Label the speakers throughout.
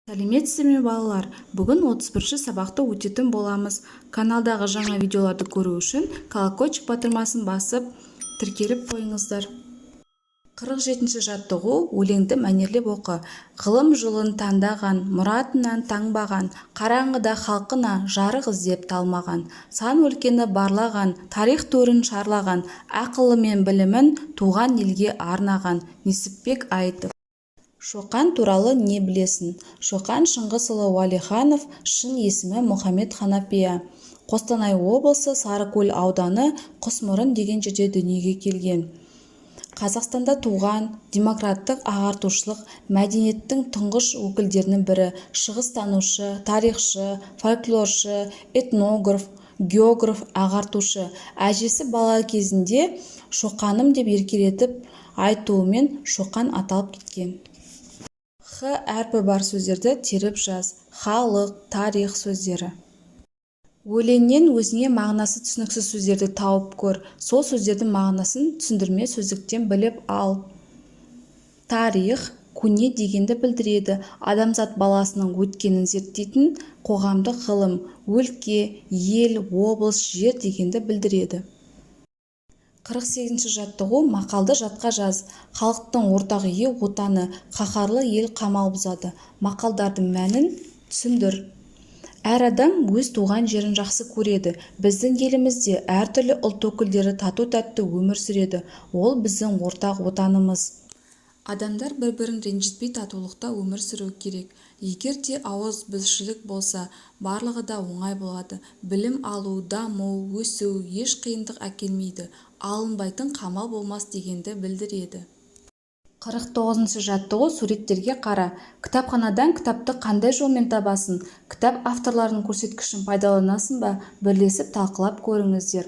Speaker 1: Сәлеметсіздер ме балалар? Бүгін 31-ші сабақты өтетін боламыз. Каналдағы жаңа видеоларды көру үшін колокольчик батырмасын басып, тіркеліп қойыңыздар. 47-ші жаттығу өлеңді мәнерлеп оқы. Ғылым жолын таңдаған, мұратынан таңбаған, қараңғыда халқына жарық іздеп талмаған, сан өлкені барлаған, тарих төрін шарлаған, ақылы мен білімін туған елге арнаған. Несіпбек Айтов. Шоқан туралы не білесің? Шоқан Шыңғысұлы Уәлиханов, шын есімі Мұхаммед Ханафия. Қостанай облысы Сарыкөл ауданы Құсмұрын деген жерде дүниеге келген. Қазақстанда туған, демократтық ағартушылық мәдениеттің тұңғыш өкілдерінің бірі, шығыстанушы, тарихшы, фольклоршы, этнограф, географ, ағартушы. Әжесі бала кезінде Шоқаным деп еркелетіп айтуымен Шоқан аталып кеткен. Х әрпі бар сөздерді теріп жаз. Халық, тарих сөздері. Өлеңнен өзіңе мағынасы түсініксіз сөздерді тауып көр. Сол сөздердің мағынасын түсіндірме сөздіктен біліп ал. Тарих, көне дегенді білдіреді. Адамзат баласының өткенін зерттейтін қоғамдық ғылым. Өлке, ел, облыс, жер дегенді білдіреді. 48-ші жаттығу мақалды жатқа жаз. Халықтың ортақ үйі отаны, қаһарлы ел қамал бұзады. Мақалдардың мәнін түсіндір. Әр адам өз туған жерін жақсы көреді. Біздің елімізде әртүрлі ұлт өкілдері тату-тәтті өмір сүреді. Ол біздің ортақ отанымыз. Адамдар бір-бірін ренжітпей татулықта өмір сүру керек. Егер де ауызбіршілік болса, барлығы да оңай болады. Білім алу, даму, өсу еш қиындық әкелмейді. Алынбайтын қамал болмас дегенді білдіреді. 49-шы жаттығу суреттерге қара. Кітапханадан кітапты қандай жолмен табасын? Кітап авторларының көрсеткішін пайдаланасын ба? Бірлесіп талқылап көріңіздер.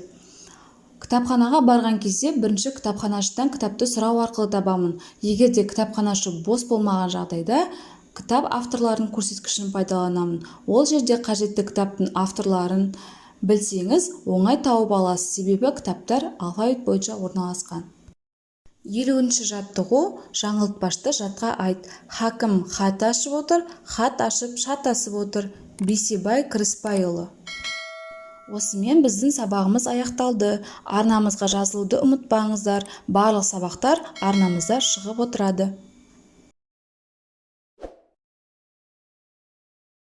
Speaker 1: Кітапханаға барған кезде бірінші кітапханашыдан кітапты сұрау арқылы табамын. Егер де кітапханашы бос болмаған жағдайда, кітап авторларының көрсеткішін пайдаланамын. Ол жерде қажетті кітаптың авторларын білсеңіз, оңай тауып аласыз, себебі кітаптар алфавит бойынша орналасқан. 50-ші жаттығу жаңылтпашты жатқа айт. Хакім хат ашып отыр, хат ашып шатасып отыр. Бейсебай Кіріспайұлы. Осымен біздің сабағымыз аяқталды. Арнамызға жазылуды ұмытпаңыздар. Барлық сабақтар арнамызда шығып отырады.